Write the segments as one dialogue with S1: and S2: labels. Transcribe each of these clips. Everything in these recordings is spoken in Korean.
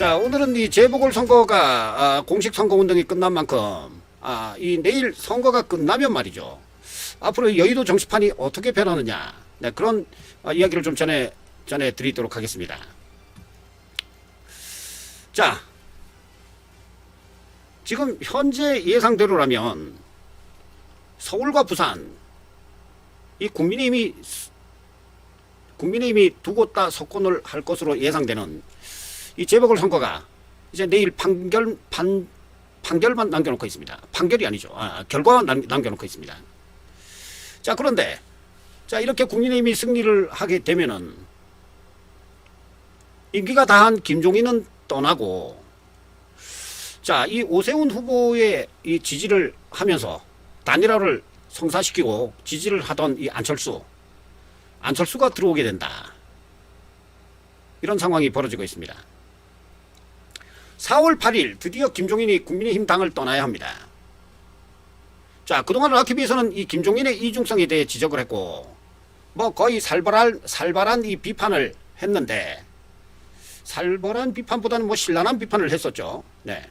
S1: 자, 오늘은 이 재보궐선거가 공식 선거운동이 끝난 만큼 이 내일 선거가 끝나면 말이죠. 앞으로 여의도 정치판이 어떻게 변하느냐, 네, 그런 이야기를 좀 전해 드리도록 하겠습니다. 자, 지금 현재 예상대로라면 서울과 부산, 이 국민의힘이 두 곳 다 석권을 할 것으로 예상되는 이 재보궐선거가 이제 내일 판결만 남겨놓고 있습니다. 판결이 아니죠. 결과만 남겨놓고 있습니다. 자, 그런데 자, 이렇게 국민의힘이 승리를 하게 되면은 임기가 다한 김종인은 떠나고, 자, 이 오세훈 후보의 이 지지를 하면서 단일화를 성사시키고 지지를 하던 이 안철수가 들어오게 된다. 이런 상황이 벌어지고 있습니다. 4월 8일 드디어 김종인이 국민의힘 당을 떠나야 합니다. 자, 그동안 락TV에서는 이 김종인의 이중성에 대해 지적을 했고, 뭐 거의 살벌한 이 비판을 했는데, 살벌한 비판보다는 뭐 신랄한 비판을 했었죠. 네.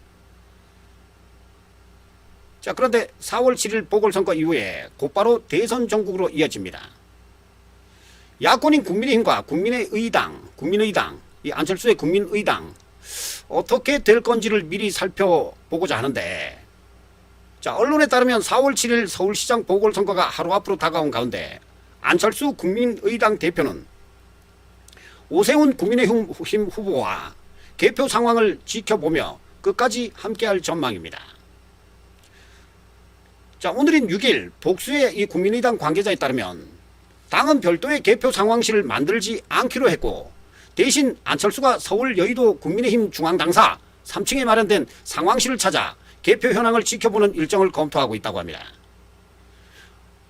S1: 자, 그런데 4월 7일 보궐선거 이후에 곧바로 대선 전국으로 이어집니다. 야권인 국민의힘과 국민의당, 이 안철수의 국민의당 어떻게 될 건지를 미리 살펴보고자 하는데, 자, 언론에 따르면 4월 7일 서울시장 보궐선거가 하루 앞으로 다가온 가운데 안철수 국민의당 대표는 오세훈 국민의힘 후보와 개표 상황을 지켜보며 끝까지 함께할 전망입니다. 자, 오늘인 6일 복수의 이 국민의당 관계자에 따르면 당은 별도의 개표 상황실을 만들지 않기로 했고, 대신 안철수가 서울 여의도 국민의힘 중앙당사 3층에 마련된 상황실을 찾아 개표 현황을 지켜보는 일정을 검토하고 있다고 합니다.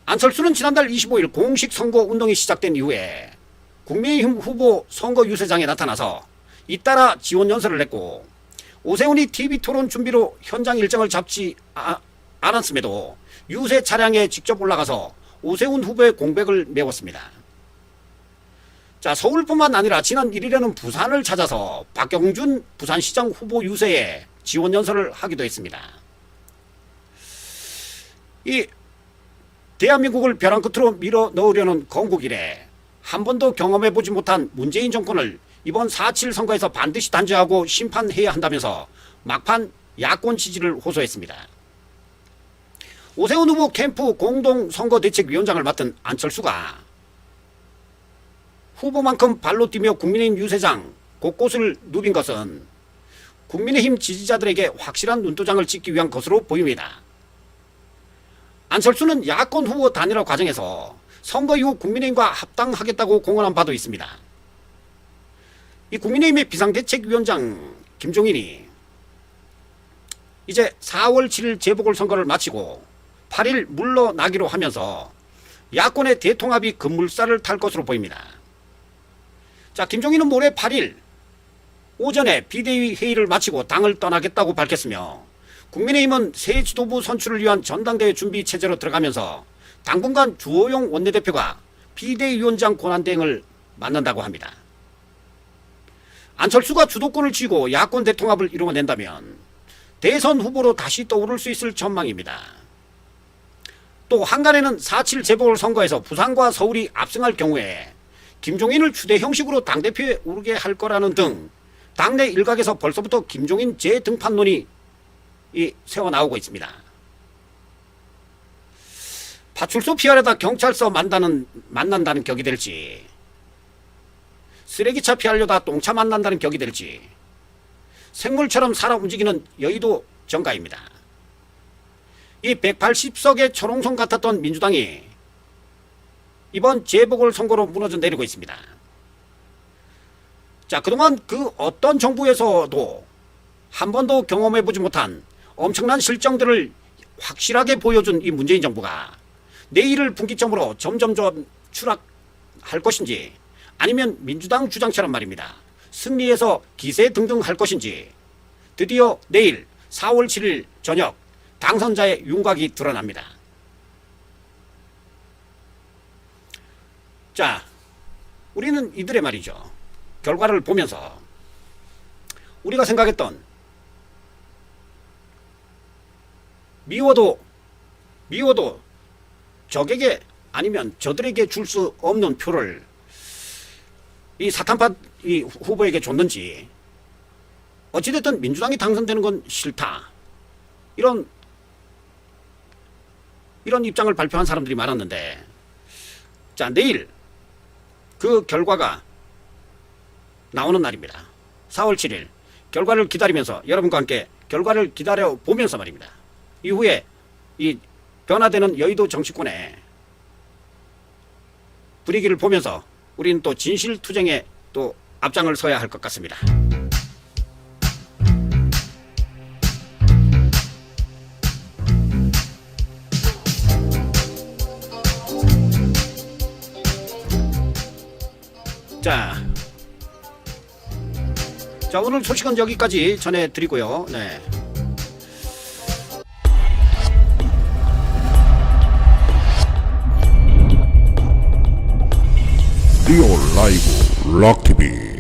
S1: 안철수는 지난달 25일 공식 선거운동이 시작된 이후에 국민의힘 후보 선거 유세장에 나타나서 잇따라 지원 연설을 했고, 오세훈이 TV토론 준비로 현장 일정을 잡지 않았음에도 유세 차량에 직접 올라가서 오세훈 후보의 공백을 메웠습니다. 자, 서울뿐만 아니라 지난 1일에는 부산을 찾아서 박경준 부산시장 후보 유세에 지원 연설을 하기도 했습니다. 이 대한민국을 벼랑 끝으로 밀어 넣으려는 건국 이래 한 번도 경험해보지 못한 문재인 정권을 이번 4.7 선거에서 반드시 단죄하고 심판해야 한다면서 막판 야권 지지를 호소했습니다. 오세훈 후보 캠프 공동선거대책위원장을 맡은 안철수가 후보만큼 발로 뛰며 국민의힘 유세장 곳곳을 누빈 것은 국민의힘 지지자들에게 확실한 눈도장을 찍기 위한 것으로 보입니다. 안철수는 야권 후보 단일화 과정에서 선거 이후 국민의힘과 합당하겠다고 공언한 바도 있습니다. 이 국민의힘의 비상대책위원장 김종인이 이제 4월 7일 재보궐선거를 마치고 8일 물러나기로 하면서 야권의 대통합이 급물살을 탈 것으로 보입니다. 자, 김종인은 모레 8일 오전에 비대위 회의를 마치고 당을 떠나겠다고 밝혔으며, 국민의힘은 새 지도부 선출을 위한 전당대회 준비 체제로 들어가면서 당분간 주호영 원내대표가 비대위원장 권한대행을 맡는다고 합니다. 안철수가 주도권을 쥐고 야권 대통합을 이루어낸다면 대선 후보로 다시 떠오를 수 있을 전망입니다. 또 한간에는 4.7 재보궐선거에서 부산과 서울이 압승할 경우에 김종인을 추대 형식으로 당대표에 오르게 할 거라는 등 당내 일각에서 벌써부터 김종인 재등판론이 새어나오고 있습니다. 파출소 피하려다 경찰서 만난다는 격이 될지, 쓰레기차 피하려다 똥차 만난다는 격이 될지, 생물처럼 살아 움직이는 여의도 정가입니다. 이 180석의 초롱성 같았던 민주당이 이번 재보궐선거로 무너져 내리고 있습니다. 자, 그동안 그 어떤 정부에서도 한 번도 경험해보지 못한 엄청난 실정들을 확실하게 보여준 이 문재인 정부가 내일을 분기점으로 점점점 추락할 것인지, 아니면 민주당 주장처럼 말입니다, 승리해서 기세등등할 것인지, 드디어 내일 4월 7일 저녁 당선자의 윤곽이 드러납니다. 자, 우리는 이들의 말이죠, 결과를 보면서 우리가 생각했던 미워도 적에게 아니면 저들에게 줄 수 없는 표를 이 사탄파 이 후보에게 줬는지, 어찌됐든 민주당이 당선되는 건 싫다, 이런 입장을 발표한 사람들이 많았는데, 자, 내일 그 결과가 나오는 날입니다. 4월 7일 결과를 기다리면서, 여러분과 함께 결과를 기다려 보면서 말입니다, 이후에 이 변화되는 여의도 정치권의 분위기를 보면서 우리는 또 진실투쟁에 또 앞장을 서야 할 것 같습니다. 자, 오늘 소식은 여기까지 전해드리고요. 네.
S2: 리오 라이브 락TV